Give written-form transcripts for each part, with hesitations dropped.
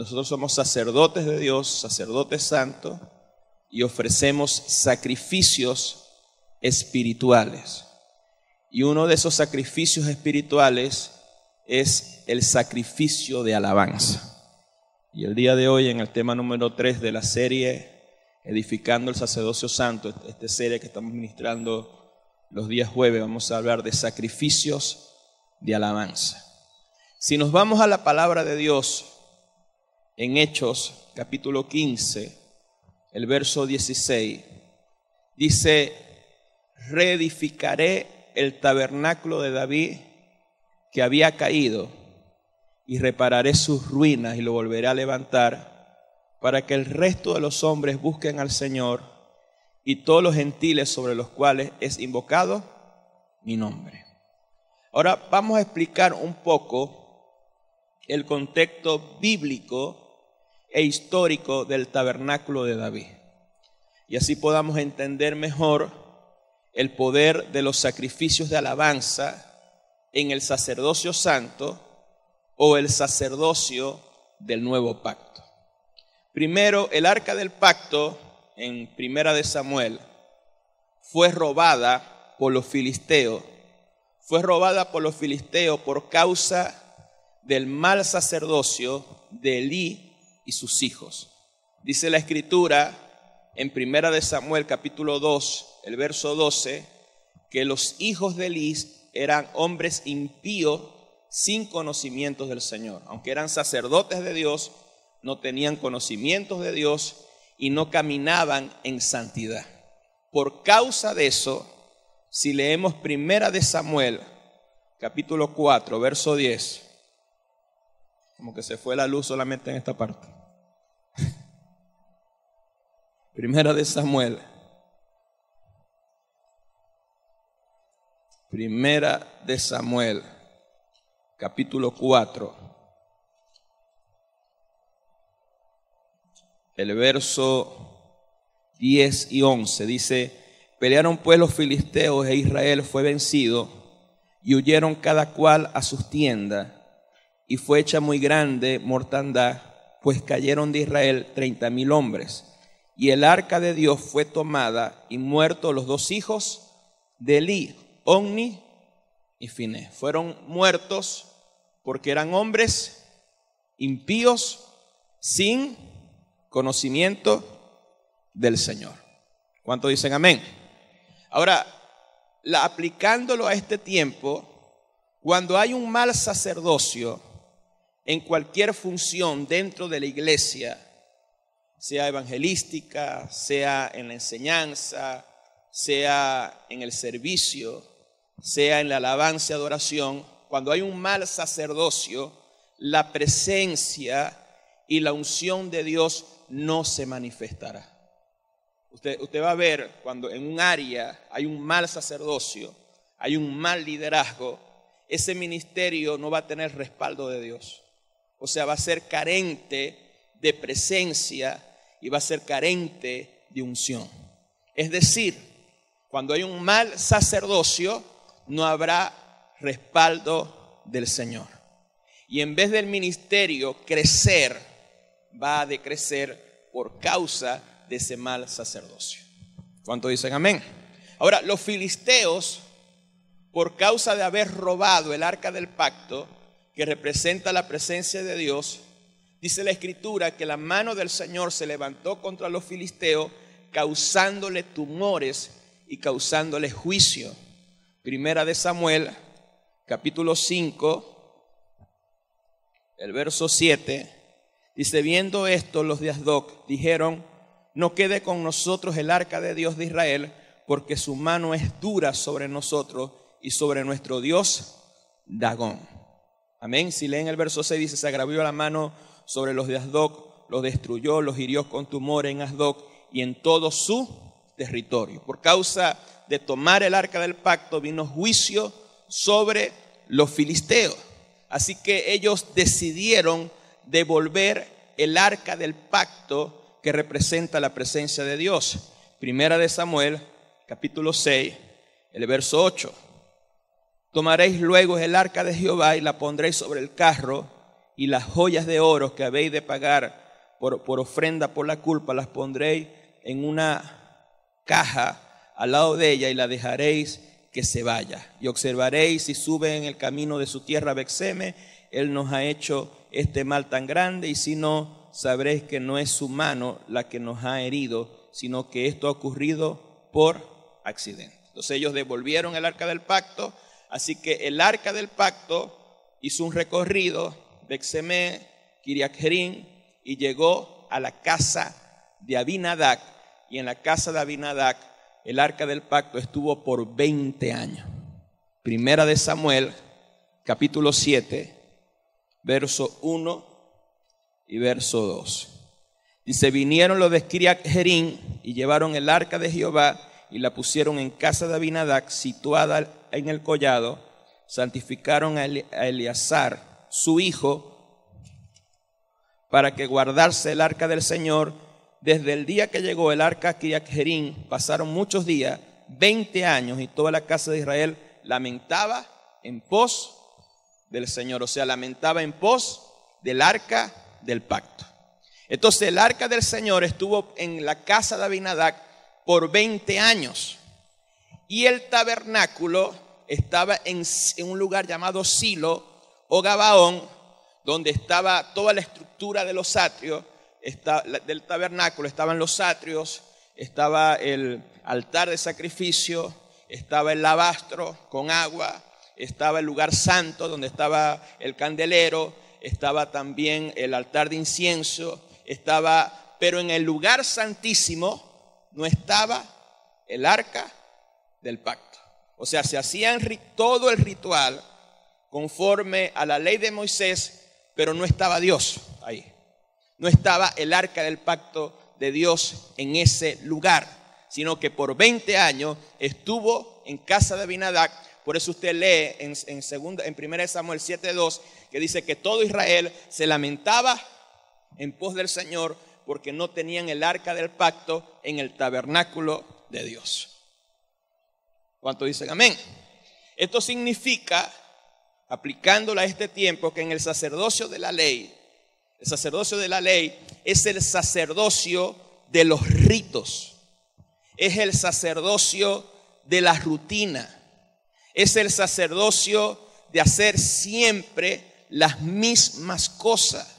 nosotros somos sacerdotes de Dios, sacerdotes santos, y ofrecemos sacrificios espirituales. Y uno de esos sacrificios espirituales es el sacrificio de alabanza. Y el día de hoy, en el tema número 3 de la serie Edificando el Sacerdocio Santo, esta serie que estamos ministrando los días jueves, vamos a hablar de sacrificios de alabanza. Si nos vamos a la palabra de Dios en Hechos capítulo 15, el verso 16, dice: reedificaré el tabernáculo de David que había caído y repararé sus ruinas y lo volveré a levantar, para que el resto de los hombres busquen al Señor y todos los gentiles sobre los cuales es invocado mi nombre. Ahora vamos a explicar un poco el contexto bíblico e histórico del tabernáculo de David, y así podamos entender mejor el poder de los sacrificios de alabanza en el sacerdocio santo o el sacerdocio del nuevo pacto. Primero, el arca del pacto en Primera de Samuel fue robada por los filisteos. Fue robada por los filisteos por causa del mal sacerdocio de Elí y sus hijos. Dice la Escritura en Primera de Samuel capítulo 2, el verso 12, que los hijos de Elí eran hombres impíos sin conocimientos del Señor. Aunque eran sacerdotes de Dios, no tenían conocimientos de Dios y no caminaban en santidad. Por causa de eso, si leemos Primera de Samuel, capítulo 4, verso 10, como que se fue la luz solamente en esta parte. Primera de Samuel, capítulo 4. El verso 10 y 11 dice: pelearon pues los filisteos e Israel fue vencido y huyeron cada cual a sus tiendas, y fue hecha muy grande mortandad, pues cayeron de Israel 30,000 hombres. Y el arca de Dios fue tomada y muertos los dos hijos de Elí, Ofni y Finés. Fueron muertos porque eran hombres impíos sin conocimiento del Señor. ¿Cuántos dicen amén? Ahora, aplicándolo a este tiempo, cuando hay un mal sacerdocio en cualquier función dentro de la iglesia, sea evangelística, sea en la enseñanza, sea en el servicio, sea en la alabanza y adoración, cuando hay un mal sacerdocio, la presencia y la unción de Dios no se manifestará. Usted va a ver cuando en un área hay un mal sacerdocio, hay un mal liderazgo, ese ministerio no va a tener respaldo de Dios. O sea, va a ser carente de presencia y va a ser carente de unción. Es decir, cuando hay un mal sacerdocio, no habrá respaldo del Señor. Y en vez del ministerio crecer, va a decrecer por causa de ese mal sacerdocio. ¿Cuántos dicen amén? Ahora, los filisteos, por causa de haber robado el arca del pacto, que representa la presencia de Dios, dice la Escritura que la mano del Señor se levantó contra los filisteos, causándole tumores y causándoles juicio. Primera de Samuel, capítulo 5, el verso 7, dice: viendo esto, los de Asdod dijeron: no quede con nosotros el arca de Dios de Israel, porque su mano es dura sobre nosotros y sobre nuestro Dios Dagón. Amén. Si leen el verso 6, dice: se agravió la mano sobre los de Asdod, los destruyó, los hirió con tumores en Asdod y en todo su territorio. Por causa de tomar el arca del pacto vino juicio sobre los filisteos. Así que ellos decidieron devolver el arca del pacto que representa la presencia de Dios. Primera de Samuel, capítulo 6, el verso 8. Tomaréis luego el arca de Jehová y la pondréis sobre el carro y las joyas de oro que habéis de pagar por ofrenda por la culpa, las pondréis en una caja al lado de ella y la dejaréis que se vaya. Y observaréis si sube en el camino de su tierra a Bexeme, él nos ha hecho este mal tan grande, y si no, sabréis que no es su mano la que nos ha herido, sino que esto ha ocurrido por accidente. Entonces ellos devolvieron el arca del pacto, así que el arca del pacto hizo un recorrido, Bexeme, Kiriat Jearim, y llegó a la casa de Abinadab, y en la casa de Abinadab el arca del pacto estuvo por 20 años. Primera de Samuel, capítulo 7, verso 1 y verso 2. Dice: vinieron los de Kiriat Jearim y llevaron el arca de Jehová y la pusieron en casa de Abinadab, situada en el collado. Santificaron a Eleazar, su hijo, para que guardase el arca del Señor. Desde el día que llegó el arca a Kiriat Jearim pasaron muchos días, 20 años, y toda la casa de Israel lamentaba en pos del Señor, o sea, lamentaba en pos del arca del pacto. Entonces el arca del Señor estuvo en la casa de Abinadab por 20 años, y el tabernáculo estaba en un lugar llamado Silo o Gabaón, donde estaba toda la estructura de los atrios del tabernáculo. Estaban los atrios, estaba el altar de sacrificio, estaba el lavastro con agua, estaba el lugar santo donde estaba el candelero, estaba también el altar de incienso, pero en el lugar santísimo no estaba el arca del pacto. O sea, se hacían todo el ritual conforme a la ley de Moisés, pero no estaba Dios ahí. No estaba el arca del pacto de Dios en ese lugar, sino que por 20 años estuvo en casa de Abinadab. Por eso usted lee en 1 Samuel 7:2, que dice que todo Israel se lamentaba en pos del Señor porque no tenían el arca del pacto en el tabernáculo de Dios. ¿Cuántos dicen amén? Esto significa, aplicándolo a este tiempo, que en el sacerdocio de la ley, el sacerdocio de la ley es el sacerdocio de los ritos, es el sacerdocio de la rutina, es el sacerdocio de hacer siempre las mismas cosas,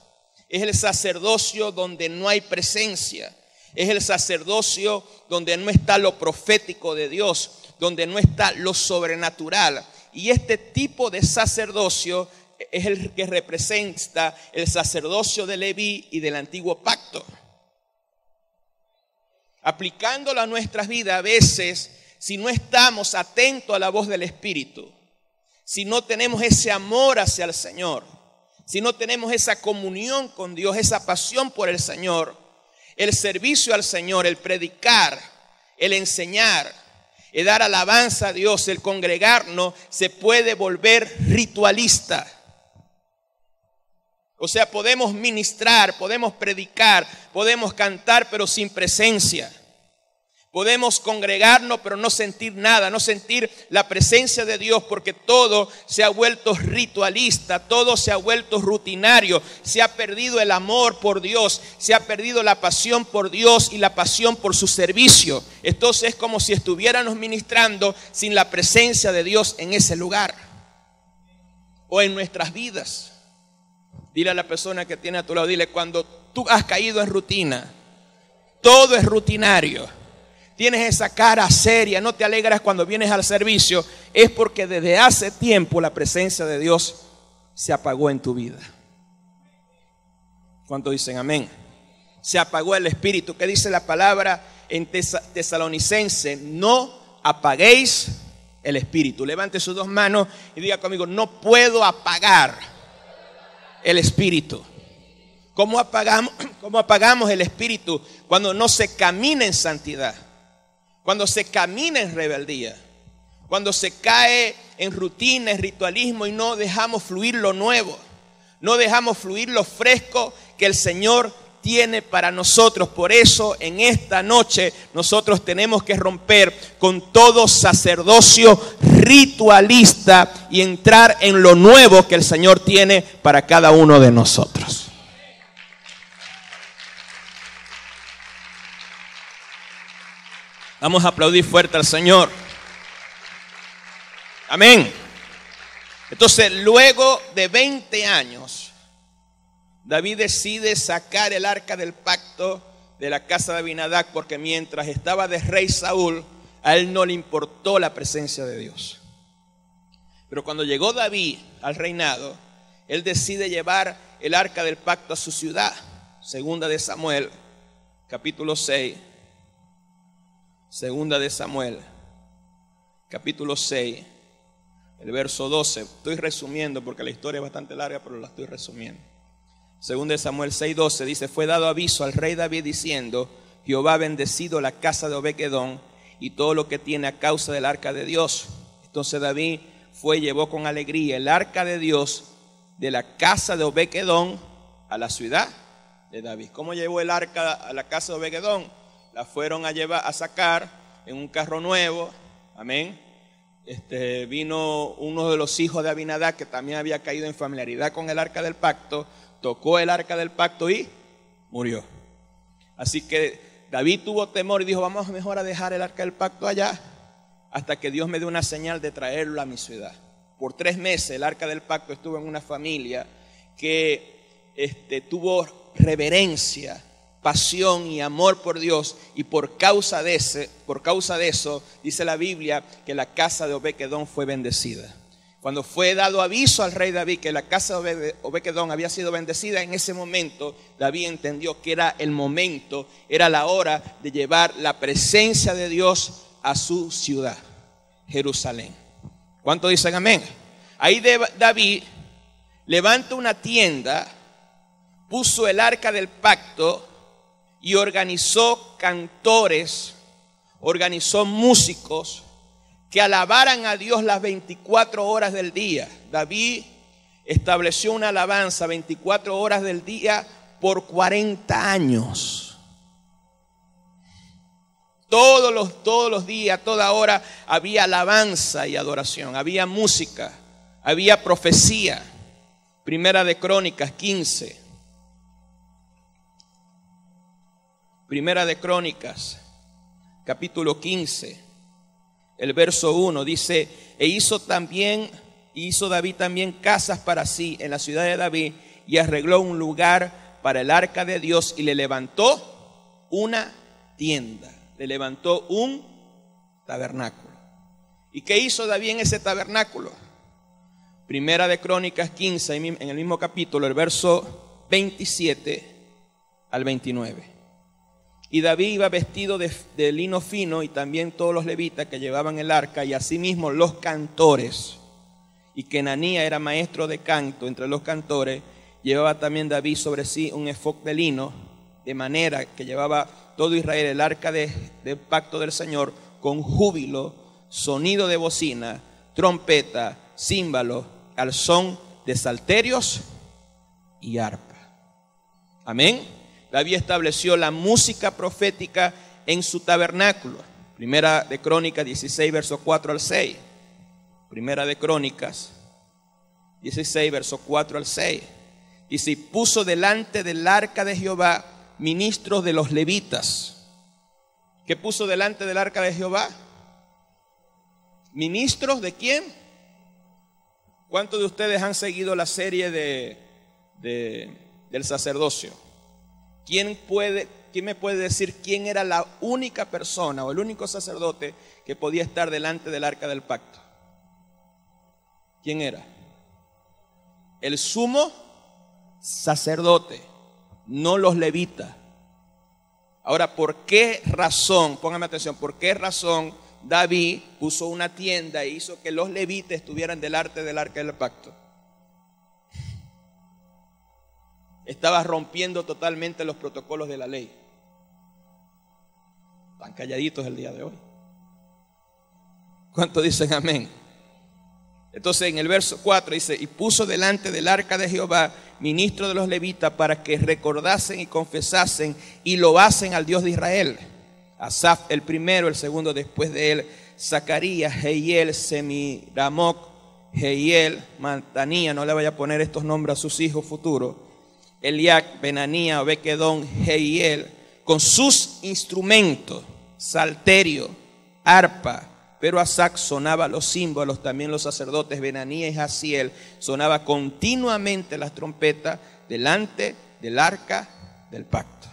es el sacerdocio donde no hay presencia, es el sacerdocio donde no está lo profético de Dios, donde no está lo sobrenatural. Y este tipo de sacerdocio es el que representa el sacerdocio de Leví y del antiguo pacto. Aplicándolo a nuestras vidas, a veces, si no estamos atentos a la voz del Espíritu, si no tenemos ese amor hacia el Señor, si no tenemos esa comunión con Dios, esa pasión por el Señor, el servicio al Señor, el predicar, el enseñar, el dar alabanza a Dios, el congregarnos, se puede volver ritualista. O sea, podemos ministrar, podemos predicar, podemos cantar, pero sin presencia. Podemos congregarnos, pero no sentir nada, no sentir la presencia de Dios, porque todo se ha vuelto ritualista, todo se ha vuelto rutinario, se ha perdido el amor por Dios, se ha perdido la pasión por Dios y la pasión por su servicio. Entonces es como si estuviéramos ministrando sin la presencia de Dios en ese lugar o en nuestras vidas. Dile a la persona que tiene a tu lado, dile: cuando tú has caído en rutina, todo es rutinario, tienes esa cara seria, no te alegras cuando vienes al servicio, es porque desde hace tiempo la presencia de Dios se apagó en tu vida. ¿Cuántos dicen amén? Se apagó el espíritu. ¿Qué dice la palabra en Tesalonicense? No apaguéis el espíritu. Levante sus dos manos y diga conmigo: no puedo apagar el espíritu. ¿Cómo apagamos el espíritu? Cuando no se camina en santidad, cuando se camina en rebeldía, cuando se cae en rutina, en ritualismo, y no dejamos fluir lo nuevo, no dejamos fluir lo fresco que el Señor tiene para nosotros. Por eso en esta noche nosotros tenemos que romper con todo sacerdocio ritualista y entrar en lo nuevo que el Señor tiene para cada uno de nosotros. Vamos a aplaudir fuerte al Señor. Amén. Entonces, luego de 20 años, David decide sacar el arca del pacto de la casa de Abinadab, porque mientras estaba de rey Saúl, a él no le importó la presencia de Dios. Pero cuando llegó David al reinado, él decide llevar el arca del pacto a su ciudad. Segunda de Samuel, capítulo 6. Segunda de Samuel, capítulo 6, el verso 12. Estoy resumiendo porque la historia es bastante larga, pero la estoy resumiendo. Segunda de Samuel 6:12 dice: fue dado aviso al rey David diciendo: Jehová ha bendecido la casa de Obed-edom y todo lo que tiene a causa del arca de Dios. Entonces David fue y llevó con alegría el arca de Dios de la casa de Obed-edom a la ciudad de David. ¿Cómo llevó el arca a la casa de Obed-edom? La fueron a sacar en un carro nuevo. Amén. Vino uno de los hijos de Abinadab, que también había caído en familiaridad con el arca del pacto, tocó el arca del pacto y murió. Así que David tuvo temor y dijo: vamos mejor a dejar el arca del pacto allá hasta que Dios me dé una señal de traerlo a mi ciudad. Por 3 meses el arca del pacto estuvo en una familia que tuvo reverencia, pasión y amor por Dios, y por causa de eso dice la Biblia que la casa de Obed-edom fue bendecida. Cuando fue dado aviso al rey David que la casa de Obed-edom había sido bendecida, en ese momento David entendió que era el momento, era la hora de llevar la presencia de Dios a su ciudad, Jerusalén. ¿Cuántos dicen amén? Ahí David levanta una tienda, puso el arca del pacto y organizó cantores, organizó músicos que alabaran a Dios las 24 horas del día. David estableció una alabanza 24 horas del día por 40 años. Todos los días, toda hora había alabanza y adoración, había música, había profecía. Primera de Crónicas 15. Primera de Crónicas, capítulo 15, el verso 1 dice: hizo David también casas para sí en la ciudad de David, y arregló un lugar para el arca de Dios, y le levantó una tienda, le levantó un tabernáculo. ¿Y qué hizo David en ese tabernáculo? Primera de Crónicas 15, en el mismo capítulo, el verso 27 al 29. Y David iba vestido de lino fino, y también todos los levitas que llevaban el arca, y asimismo los cantores. Y Kenanías era maestro de canto entre los cantores. Llevaba también David sobre sí un efod de lino, de manera que llevaba todo Israel el arca del pacto del Señor con júbilo, sonido de bocina, trompeta, címbalo, al son de salterios y arpa. Amén. David estableció la música profética en su tabernáculo. Primera de Crónicas 16, versos 4 al 6. Primera de Crónicas 16, versos 4 al 6. Dice: y puso delante del arca de Jehová ministros de los levitas. ¿Qué puso delante del arca de Jehová? ¿Ministros de quién? ¿Cuántos de ustedes han seguido la serie del sacerdocio? ¿Quién me puede decir quién era la única persona o el único sacerdote que podía estar delante del arca del pacto? ¿Quién era? El sumo sacerdote, no los levitas. Ahora, ¿por qué razón? Póngame atención, ¿por qué razón David puso una tienda e hizo que los levitas estuvieran delante del arca del pacto? Estaba rompiendo totalmente los protocolos de la ley. Están calladitos el día de hoy. ¿Cuántos dicen amén? Entonces en el verso 4 dice: y puso delante del arca de Jehová ministros de los levitas para que recordasen y confesasen y loasen al Dios de Israel. Asaf el primero, el segundo después de él, Zacarías, Jehiel, Semiramoc, Jehiel, Mantanía, no le vaya a poner estos nombres a sus hijos futuros, Eliac, Benanía, Obequedón, Jehiel, con sus instrumentos, salterio, arpa. Pero Asaf sonaba los címbalos, también los sacerdotes Benanía y Jaziel sonaba continuamente las trompetas delante del arca del pacto.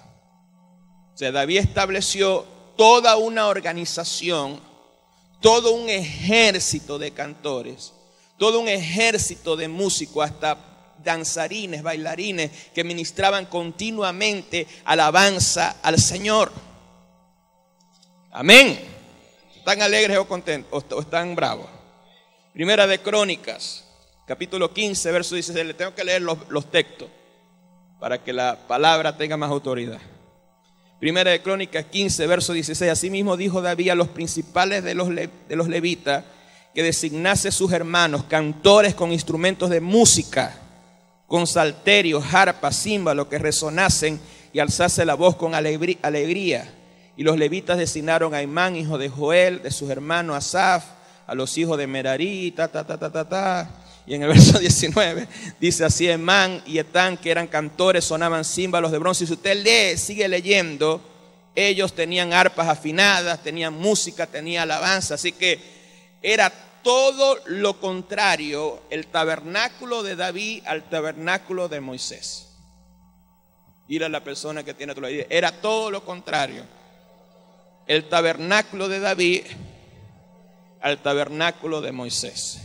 O sea, David estableció toda una organización, todo un ejército de cantores, todo un ejército de músicos, hasta danzarines, bailarines que ministraban continuamente alabanza al Señor. Amén. ¿Están alegres o contentos o están bravos? Primera de Crónicas, capítulo 15, verso 16. Le tengo que leer los textos para que la palabra tenga más autoridad. Primera de Crónicas 15, verso 16. Asimismo dijo David a los principales de los levitas que designase sus hermanos cantores con instrumentos de música, con salterios, harpas, címbalos que resonasen y alzase la voz con alegría. Y los levitas designaron a Imán, hijo de Joel, de sus hermanos Asaf, a los hijos de Merarí, Y en el verso 19 dice así: Emán y Etán, que eran cantores, sonaban címbalos de bronce. Y si usted lee, sigue leyendo, ellos tenían arpas afinadas, tenían música, tenían alabanza. Así que era todo lo contrario el tabernáculo de David al tabernáculo de Moisés. Dile a la persona que tiene tu lado, era todo lo contrario el tabernáculo de David al tabernáculo de Moisés.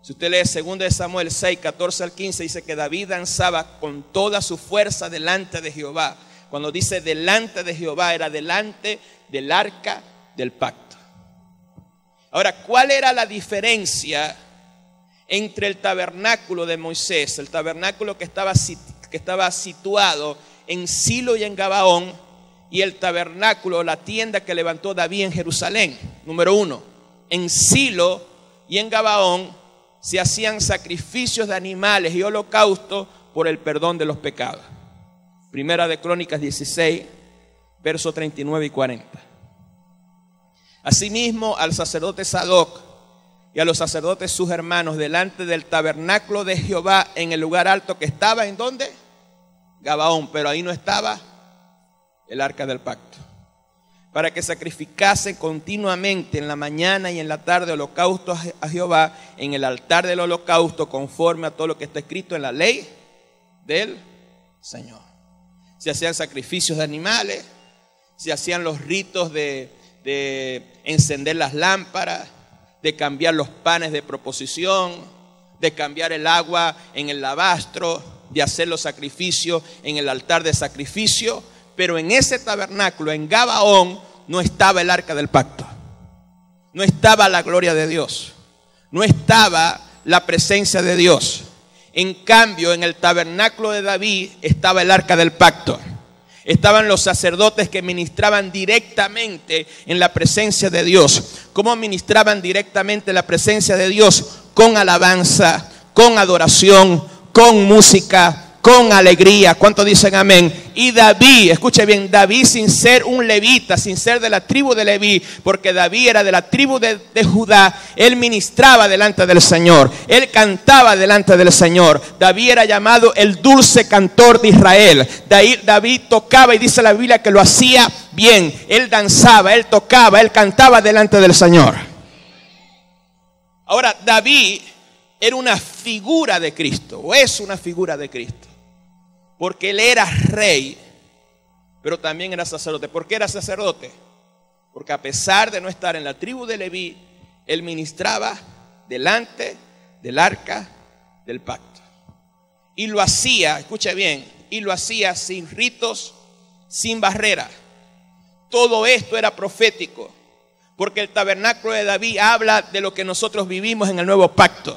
Si usted lee 2 Samuel 6, 14 al 15, dice que David danzaba con toda su fuerza delante de Jehová. Cuando dice delante de Jehová, era delante del arca del pacto. Ahora, ¿cuál era la diferencia entre el tabernáculo de Moisés, el tabernáculo que estaba situado en Silo y en Gabaón, y el tabernáculo, la tienda que levantó David en Jerusalén? Número 1, en Silo y en Gabaón se hacían sacrificios de animales y holocaustos por el perdón de los pecados. Primera de Crónicas 16, versos 39 y 40. Asimismo, al sacerdote Sadoc y a los sacerdotes sus hermanos delante del tabernáculo de Jehová en el lugar alto que estaba, ¿en dónde? Gabaón, pero ahí no estaba el arca del pacto, para que sacrificasen continuamente en la mañana y en la tarde holocaustos a Jehová en el altar del holocausto, conforme a todo lo que está escrito en la ley del Señor. Se hacían sacrificios de animales, se hacían los ritos de encender las lámparas, de cambiar los panes de proposición, de cambiar el agua en el lavastro, de hacer los sacrificios en el altar de sacrificio. Pero en ese tabernáculo, en Gabaón, no estaba el arca del pacto. No estaba la gloria de Dios. No estaba la presencia de Dios. En cambio, en el tabernáculo de David estaba el arca del pacto. Estaban los sacerdotes que ministraban directamente en la presencia de Dios. ¿Cómo ministraban directamente en la presencia de Dios? Con alabanza, con adoración, con música, con alegría. ¿Cuántos dicen amén? Y David, escuche bien, David, sin ser un levita, sin ser de la tribu de Leví, porque David era de la tribu de Judá, él ministraba delante del Señor, él cantaba delante del Señor. David era llamado el dulce cantor de Israel. David tocaba, y dice la Biblia que lo hacía bien. Él danzaba, él tocaba, él cantaba delante del Señor. Ahora, David era una figura de Cristo, o es una figura de Cristo. Porque él era rey, pero también era sacerdote. ¿Por qué era sacerdote? Porque a pesar de no estar en la tribu de Leví, él ministraba delante del arca del pacto. Y lo hacía, escuche bien, y lo hacía sin ritos, sin barrera. Todo esto era profético, porque el tabernáculo de David habla de lo que nosotros vivimos en el nuevo pacto.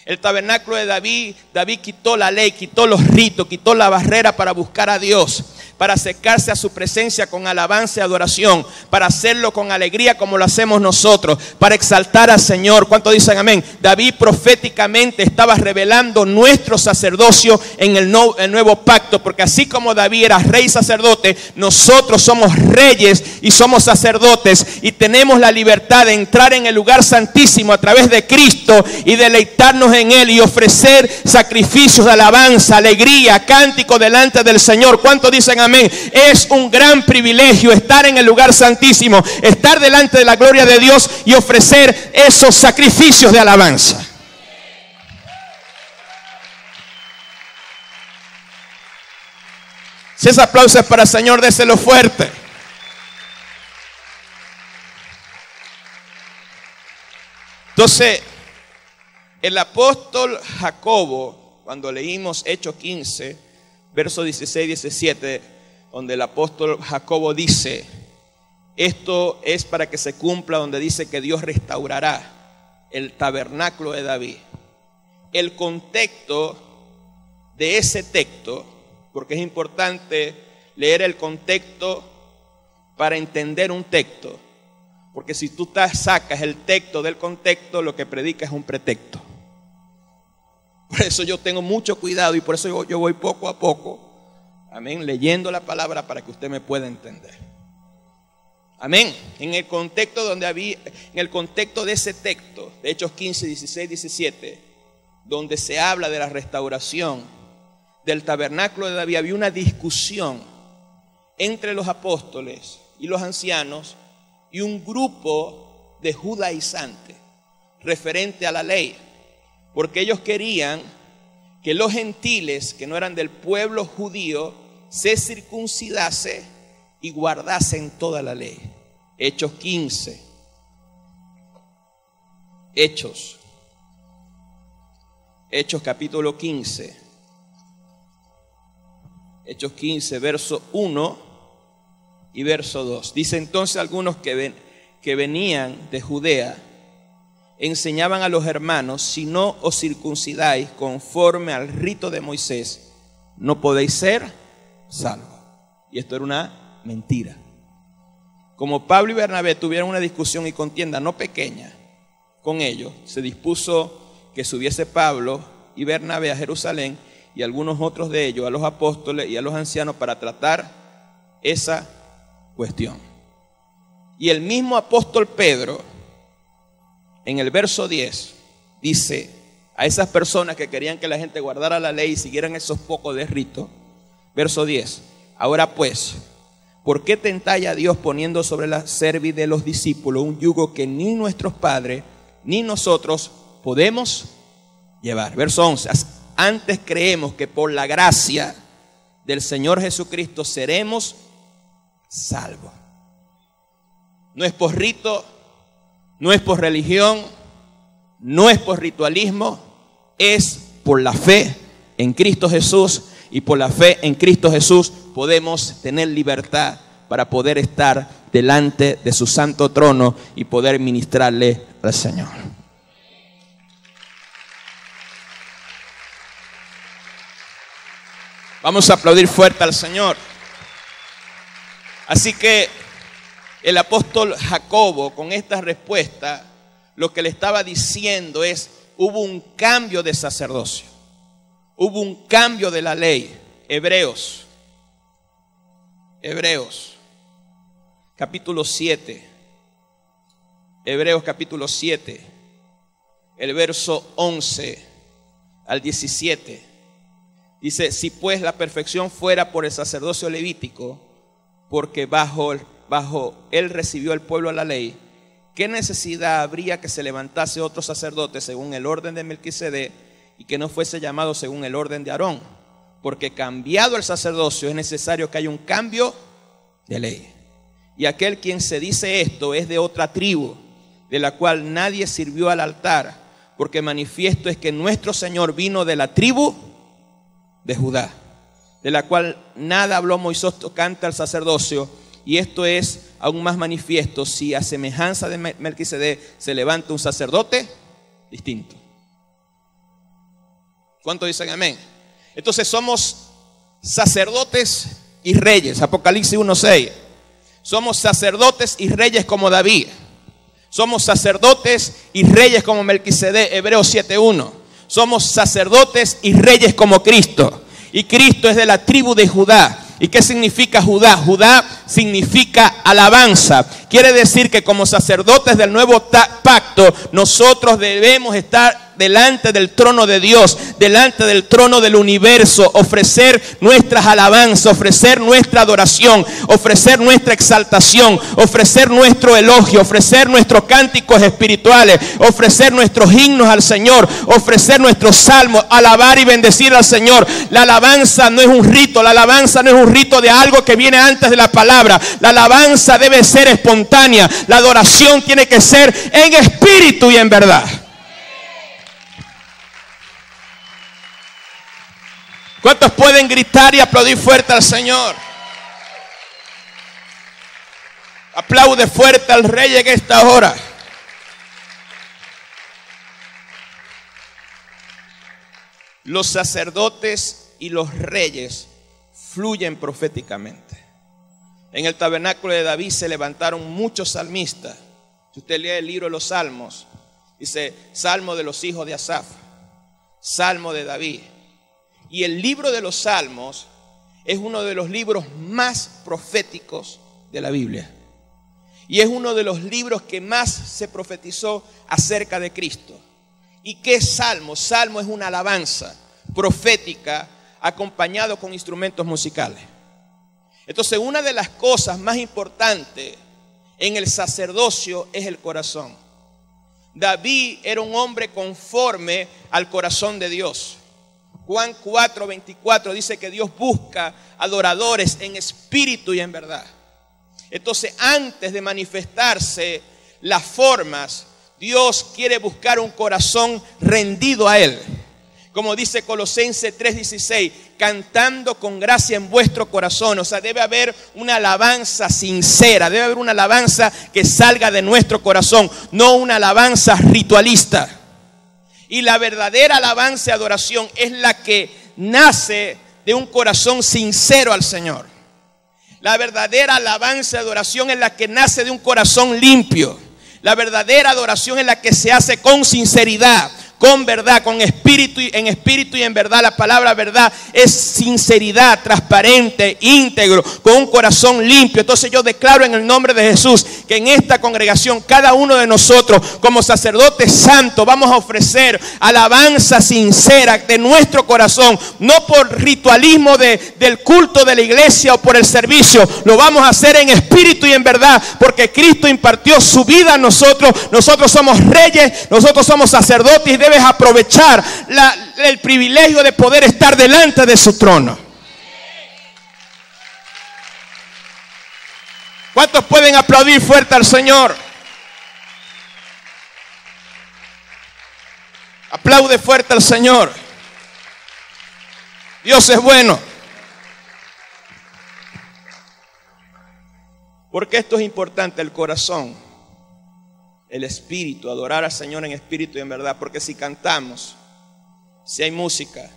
El tabernáculo de David quitó la ley, quitó los ritos, quitó la barrera para buscar a Dios. para acercarse a su presencia con alabanza y adoración, para hacerlo con alegría como lo hacemos nosotros, para exaltar al Señor. ¿Cuántos dicen amén? David proféticamente estaba revelando nuestro sacerdocio en el nuevo pacto, porque así como David era rey y sacerdote, nosotros somos reyes y somos sacerdotes, y tenemos la libertad de entrar en el lugar santísimo a través de Cristo y deleitarnos en Él y ofrecer sacrificios de alabanza, alegría, cántico delante del Señor. ¿Cuántos dicen amén? Es un gran privilegio estar en el lugar santísimo, estar delante de la gloria de Dios y ofrecer esos sacrificios de alabanza. Si ese aplauso es para el Señor, déselo fuerte. Entonces, el apóstol Jacobo, cuando leímos Hechos 15, versos 16 y 17, donde el apóstol Jacobo dice, esto es para que se cumpla donde dice que Dios restaurará el tabernáculo de David. El contexto de ese texto, porque es importante leer el contexto para entender un texto, porque si tú sacas el texto del contexto, lo que predica es un pretexto. Por eso yo tengo mucho cuidado y por eso yo voy poco a poco, amén, leyendo la palabra para que usted me pueda entender. Amén. En el contexto en el contexto de ese texto, de Hechos 15, 16, 17, donde se habla de la restauración del tabernáculo de David, había una discusión entre los apóstoles y los ancianos y un grupo de judaizantes referente a la ley, porque ellos querían que los gentiles que no eran del pueblo judío se circuncidase y guardasen toda la ley. Hechos 15. Hechos capítulo 15. Hechos 15, verso 1 y verso 2. Dice entonces algunos que venían de Judea enseñaban a los hermanos, si no os circuncidáis conforme al rito de Moisés, no podéis ser salvos. Y esto era una mentira. Como Pablo y Bernabé tuvieron una discusión y contienda no pequeña con ellos, se dispuso que subiese Pablo y Bernabé a Jerusalén y algunos otros de ellos a los apóstoles y a los ancianos para tratar esa cuestión. Y el mismo apóstol Pedro, en el verso 10, dice a esas personas que querían que la gente guardara la ley y siguieran esos pocos de rito, verso 10, ahora pues, ¿por qué tentáis a Dios poniendo sobre la cerviz de los discípulos un yugo que ni nuestros padres ni nosotros podemos llevar? Verso 11, antes creemos que por la gracia del Señor Jesucristo seremos salvos. No es por rito, no es por religión, no es por ritualismo, es por la fe en Cristo Jesús, y por la fe en Cristo Jesús podemos tener libertad para poder estar delante de su santo trono y poder ministrarle al Señor. Vamos a aplaudir fuerte al Señor. Así que el apóstol Jacobo, con esta respuesta, lo que le estaba diciendo es, hubo un cambio de sacerdocio, hubo un cambio de la ley. Hebreos capítulo 7, Hebreos capítulo 7, el verso 11 al 17, dice, si pues la perfección fuera por el sacerdocio levítico, porque bajo él recibió el pueblo la ley, ¿qué necesidad habría que se levantase otro sacerdote según el orden de Melquisedec y que no fuese llamado según el orden de Aarón? Porque cambiado el sacerdocio es necesario que haya un cambio de ley. Y aquel quien se dice esto es de otra tribu, de la cual nadie sirvió al altar, porque manifiesto es que nuestro Señor vino de la tribu de Judá, de la cual nada habló Moisés tocante al sacerdocio. Y esto es aún más manifiesto si a semejanza de Melquisedec se levanta un sacerdote distinto. ¿Cuántos dicen amén? Entonces somos sacerdotes y reyes. Apocalipsis 1:6. Somos sacerdotes y reyes como David. Somos sacerdotes y reyes como Melquisedec. Hebreos 7:1. Somos sacerdotes y reyes como Cristo. Y Cristo es de la tribu de Judá. ¿Y qué significa Judá? Judá significa alabanza. Quiere decir que como sacerdotes del nuevo pacto, nosotros debemos estar delante del trono de Dios, delante del trono del universo, ofrecer nuestras alabanzas, ofrecer nuestra adoración, ofrecer nuestra exaltación, ofrecer nuestro elogio, ofrecer nuestros cánticos espirituales, ofrecer nuestros himnos al Señor, ofrecer nuestros salmos, alabar y bendecir al Señor. La alabanza no es un rito, la alabanza no es un rito de algo que viene antes de la palabra. La alabanza debe ser espontánea, la adoración tiene que ser en espíritu y en verdad. ¿Cuántos pueden gritar y aplaudir fuerte al Señor? Aplaude fuerte al Rey en esta hora. Los sacerdotes y los reyes fluyen proféticamente. En el tabernáculo de David se levantaron muchos salmistas. Si usted lee el libro de los Salmos, dice Salmo de los hijos de Asaf, Salmo de David. Y el libro de los Salmos es uno de los libros más proféticos de la Biblia. Y es uno de los libros que más se profetizó acerca de Cristo. ¿Y qué es Salmo? Salmo es una alabanza profética acompañado con instrumentos musicales. Entonces, una de las cosas más importantes en el sacerdocio es el corazón. David era un hombre conforme al corazón de Dios. Juan 4:24 dice que Dios busca adoradores en espíritu y en verdad. Entonces, antes de manifestarse las formas, Dios quiere buscar un corazón rendido a Él. Como dice Colosenses 3:16, cantando con gracia en vuestro corazón. O sea, debe haber una alabanza sincera, debe haber una alabanza que salga de nuestro corazón, no una alabanza ritualista. Y la verdadera alabanza y adoración es la que nace de un corazón sincero al Señor. La verdadera alabanza y adoración es la que nace de un corazón limpio. La verdadera adoración es la que se hace con sinceridad, con verdad, con espíritu y en verdad. La palabra verdad es sinceridad, transparente, íntegro, con un corazón limpio. Entonces yo declaro en el nombre de Jesús que en esta congregación cada uno de nosotros como sacerdotes santos vamos a ofrecer alabanza sincera de nuestro corazón, no por ritualismo del culto de la iglesia o por el servicio. Lo vamos a hacer en espíritu y en verdad, porque Cristo impartió su vida a nosotros. Nosotros somos reyes, nosotros somos sacerdotes y debes aprovechar el privilegio de poder estar delante de su trono. ¿Cuántos pueden aplaudir fuerte al Señor? Aplaude fuerte al Señor. Dios es bueno. Porque esto es importante, el corazón. El espíritu, adorar al Señor en espíritu y en verdad. Porque si cantamos, si hay música,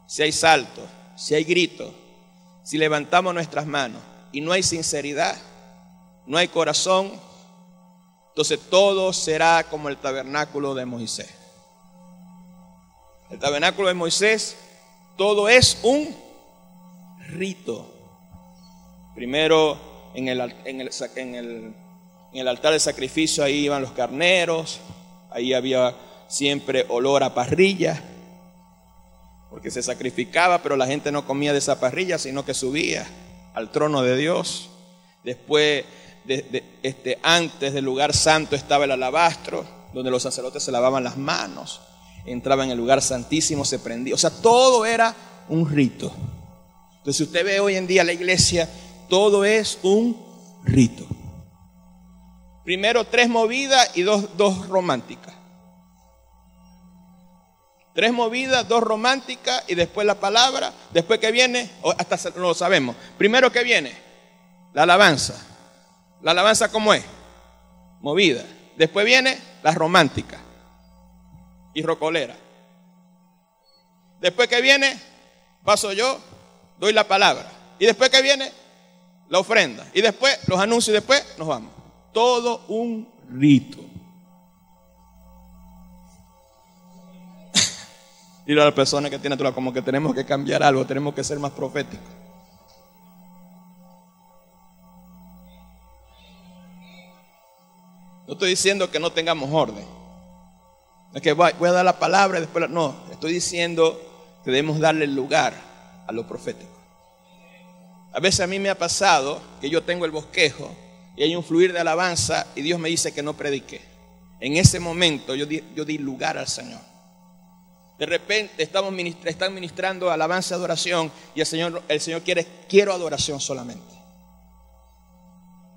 si hay salto, si hay grito, si levantamos nuestras manos y no hay sinceridad, no hay corazón, entonces todo será como el tabernáculo de Moisés. El tabernáculo de Moisés, todo es un rito. Primero en el altar de sacrificio, ahí iban los carneros, ahí había siempre olor a parrilla, porque se sacrificaba, pero la gente no comía de esa parrilla, sino que subía al trono de Dios. Después, antes del lugar santo estaba el alabastro, donde los sacerdotes se lavaban las manos, entraba en el lugar santísimo, se prendía. O sea, todo era un rito. Entonces, si usted ve hoy en día la iglesia, todo es un rito. Primero 3 movidas y dos románticas. 3 movidas, 2 románticas y después la palabra. Después que viene, hasta no lo sabemos. Primero que viene, la alabanza. ¿La alabanza cómo es? Movida. Después viene la romántica y rocolera. Después que viene, paso yo, doy la palabra. Y después que viene la ofrenda. Y después los anuncios y después nos vamos. Todo un rito. Y a la persona que tiene a tu lado, como que tenemos que cambiar algo, tenemos que ser más proféticos. No estoy diciendo que no tengamos orden. Es que voy a dar la palabra y después no. Estoy diciendo que debemos darle lugar a lo profético. A veces a mí me ha pasado que yo tengo el bosquejo y hay un fluir de alabanza y Dios me dice que no predique. En ese momento yo di lugar al Señor. De repente están ministrando alabanza, adoración y el Señor quiero adoración solamente.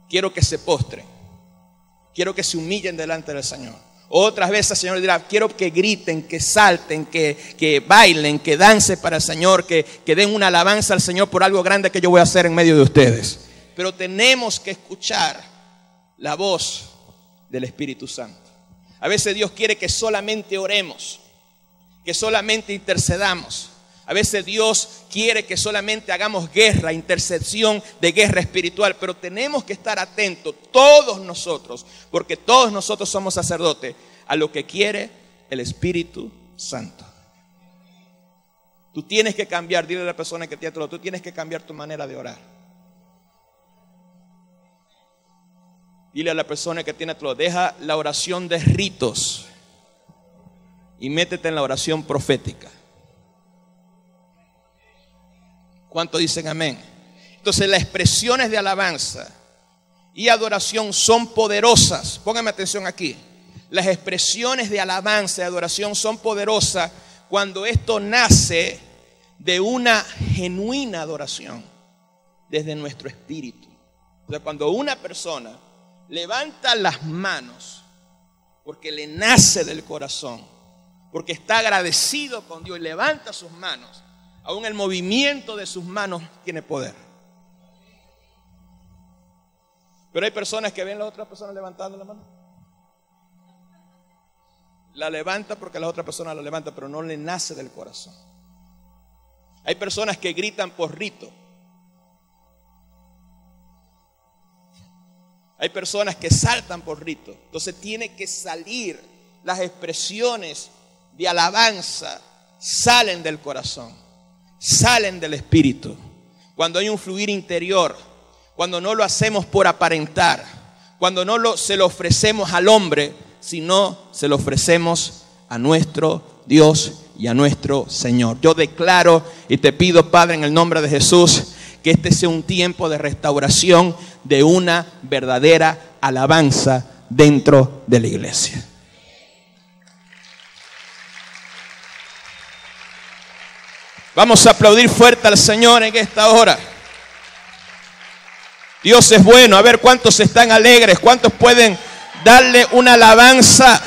Quiero que se postren. Quiero que se humillen delante del Señor. Otras veces el Señor dirá, quiero que griten, que salten, que bailen, que dancen para el Señor, que den una alabanza al Señor por algo grande que yo voy a hacer en medio de ustedes. Pero tenemos que escuchar la voz del Espíritu Santo. A veces Dios quiere que solamente oremos, que solamente intercedamos. A veces Dios quiere que solamente hagamos guerra, intercesión de guerra espiritual, pero tenemos que estar atentos, todos nosotros, porque todos nosotros somos sacerdotes, a lo que quiere el Espíritu Santo. Tú tienes que cambiar, dile a la persona que tiene a tu lado, tú tienes que cambiar tu manera de orar. Dile a la persona que tiene a tu lado, deja la oración de ritos y métete en la oración profética. ¿Cuántos dicen amén? Entonces las expresiones de alabanza y adoración son poderosas. Póngame atención aquí. Las expresiones de alabanza y adoración son poderosas cuando esto nace de una genuina adoración desde nuestro espíritu. O sea, cuando una persona levanta las manos porque le nace del corazón, porque está agradecido con Dios y levanta sus manos, aún el movimiento de sus manos tiene poder. Pero hay personas que ven a las otras personas levantando la mano. La levanta porque la otra persona la levanta, pero no le nace del corazón. Hay personas que gritan por rito. Hay personas que saltan por rito. Entonces tiene que salir. Las expresiones de alabanza salen del corazón, salen del espíritu. Cuando hay un fluir interior, cuando no lo hacemos por aparentar, cuando no se lo ofrecemos al hombre, sino se lo ofrecemos a nuestro Dios y a nuestro Señor. Yo declaro y te pido, Padre, en el nombre de Jesús, que este sea un tiempo de restauración de una verdadera alabanza dentro de la iglesia. Vamos a aplaudir fuerte al Señor en esta hora. Dios es bueno. A ver cuántos están alegres, cuántos pueden darle una alabanza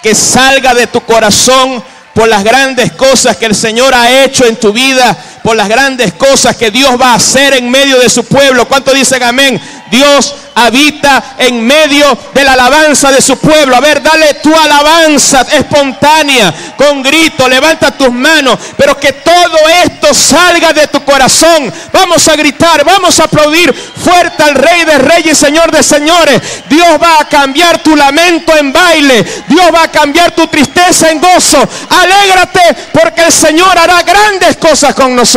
que salga de tu corazón por las grandes cosas que el Señor ha hecho en tu vida, por las grandes cosas que Dios va a hacer en medio de su pueblo. ¿Cuántos dicen amén? Dios habita en medio de la alabanza de su pueblo. A ver, dale tu alabanza espontánea, con grito, levanta tus manos, pero que todo esto salga de tu corazón. Vamos a gritar, vamos a aplaudir fuerte al Rey de Reyes y Señor de Señores. Dios va a cambiar tu lamento en baile. Dios va a cambiar tu tristeza en gozo. Alégrate porque el Señor hará grandes cosas con nosotros.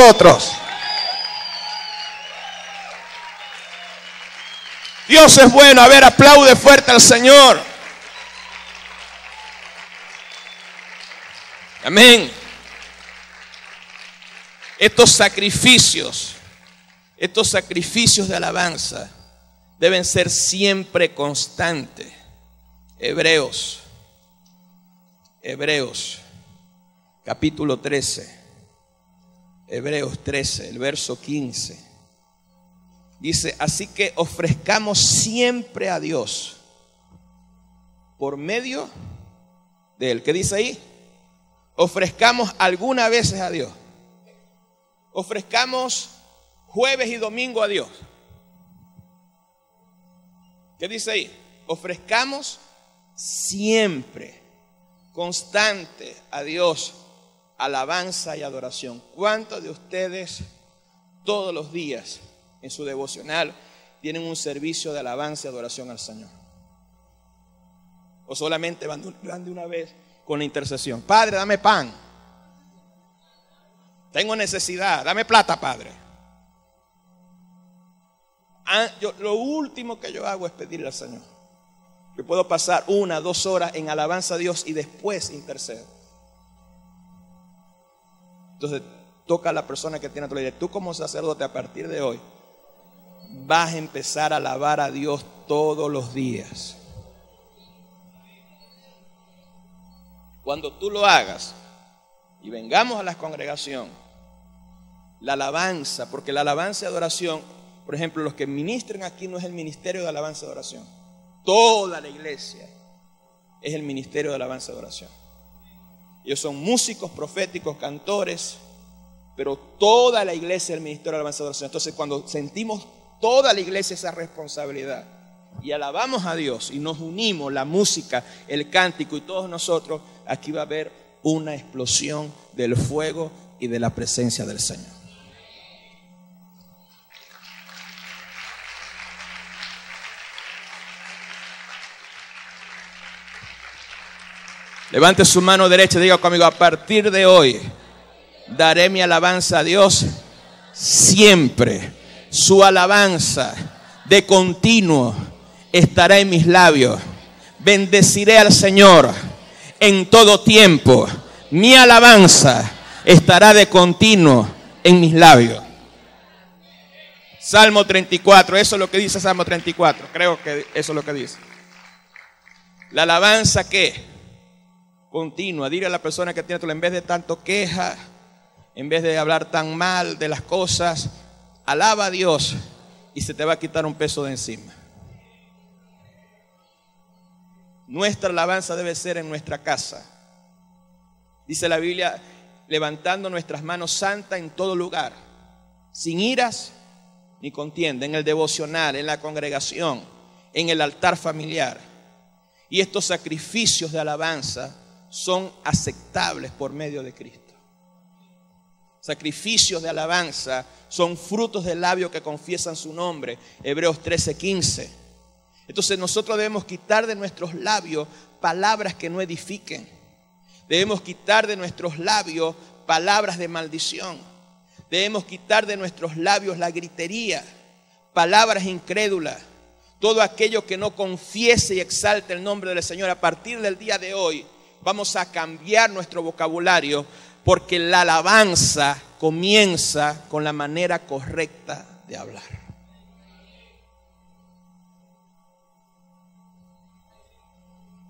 Dios es bueno. A ver, aplaude fuerte al Señor. Amén. Estos sacrificios de alabanza deben ser siempre constantes. Hebreos capítulo 13. Hebreos 13, el verso 15. Dice, así que ofrezcamos siempre a Dios por medio de Él. ¿Qué dice ahí? Ofrezcamos algunas veces a Dios. Ofrezcamos jueves y domingo a Dios. ¿Qué dice ahí? Ofrezcamos siempre, constante a Dios, alabanza y adoración. ¿Cuántos de ustedes todos los días en su devocional tienen un servicio de alabanza y adoración al Señor? ¿O solamente van de una vez con la intercesión? Padre, dame pan. Tengo necesidad. Dame plata, Padre. Lo último que yo hago es pedirle al Señor. Yo puedo pasar 1, 2 horas en alabanza a Dios y después intercedo. Entonces toca a la persona que tiene a tu lado. Tú como sacerdote, a partir de hoy vas a empezar a alabar a Dios todos los días. Cuando tú lo hagas y vengamos a la congregación, la alabanza, porque la alabanza y adoración, por ejemplo, los que ministran aquí no es el ministerio de alabanza y adoración. Toda la iglesia es el ministerio de alabanza y adoración. Ellos son músicos, proféticos, cantores, pero toda la iglesia es el ministerio de alabanza y adoración. Entonces, cuando sentimos toda la iglesia esa responsabilidad y alabamos a Dios y nos unimos, la música, el cántico y todos nosotros, aquí va a haber una explosión del fuego y de la presencia del Señor. Levante su mano derecha y diga conmigo: a partir de hoy daré mi alabanza a Dios siempre. Su alabanza de continuo estará en mis labios. Bendeciré al Señor en todo tiempo. Mi alabanza estará de continuo en mis labios. Salmo 34, eso es lo que dice Salmo 34. Creo que eso es lo que dice. La alabanza, ¿qué? Continua. Dile a la persona que tiene, en vez de tanto queja, en vez de hablar tan mal de las cosas, alaba a Dios y se te va a quitar un peso de encima. Nuestra alabanza debe ser en nuestra casa. Dice la Biblia, levantando nuestras manos santas en todo lugar, sin iras ni contienda, en el devocional, en la congregación, en el altar familiar. Y estos sacrificios de alabanza son aceptables por medio de Cristo. Sacrificios de alabanza son frutos del labio que confiesan su nombre. Hebreos 13:15. Entonces nosotros debemos quitar de nuestros labios palabras que no edifiquen. Debemos quitar de nuestros labios palabras de maldición. Debemos quitar de nuestros labios la gritería, palabras incrédulas, todo aquello que no confiese y exalte el nombre del Señor. A partir del día de hoy vamos a cambiar nuestro vocabulario, porque la alabanza comienza con la manera correcta de hablar.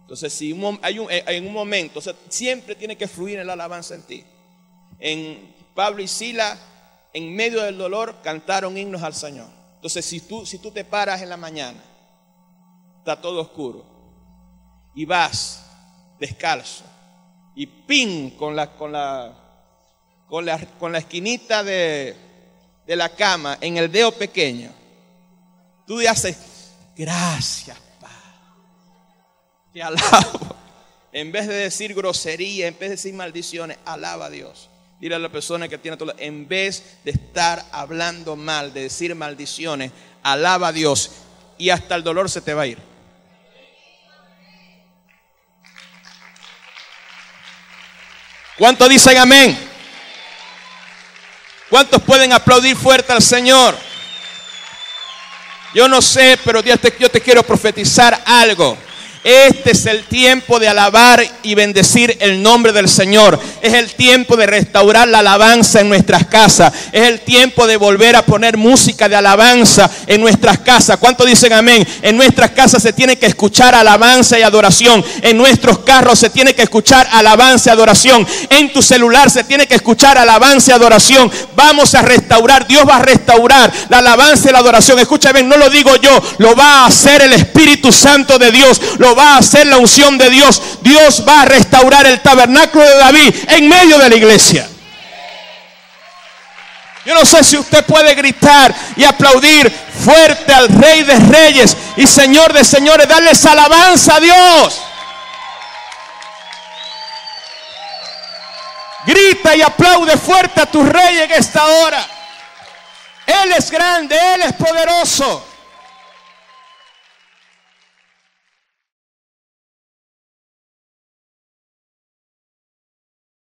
Entonces, si en un momento, o sea, siempre tiene que fluir la alabanza en ti. En Pablo y Sila, en medio del dolor, cantaron himnos al Señor. Entonces, si tú te paras en la mañana, está todo oscuro, y vas descalzo, y pin con la esquinita de la cama en el dedo pequeño, tú haces gracias, Padre, te alabo. En vez de decir grosería, en vez de decir maldiciones, alaba a Dios. Dile a la persona que tiene todo, en vez de estar hablando mal, de decir maldiciones, alaba a Dios y hasta el dolor se te va a ir. ¿Cuántos dicen amén? ¿Cuántos pueden aplaudir fuerte al Señor? Yo no sé, pero yo te quiero profetizar algo. Este es el tiempo de alabar y bendecir el nombre del Señor. Es el tiempo de restaurar la alabanza en nuestras casas. Es el tiempo de volver a poner música de alabanza en nuestras casas. ¿Cuántos dicen amén? En nuestras casas se tiene que escuchar alabanza y adoración. En nuestros carros se tiene que escuchar alabanza y adoración. En tu celular se tiene que escuchar alabanza y adoración. Vamos a restaurar. Dios va a restaurar la alabanza y la adoración. Escúchame, no lo digo yo, lo va a hacer el Espíritu Santo de Dios. Lo va a hacer la unción de Dios. Dios va a restaurar el tabernáculo de David en medio de la iglesia. Yo no sé si usted puede gritar y aplaudir fuerte al Rey de Reyes y Señor de Señores. Darles alabanza a Dios. Grita y aplaude fuerte a tu Rey en esta hora. Él es grande, Él es poderoso.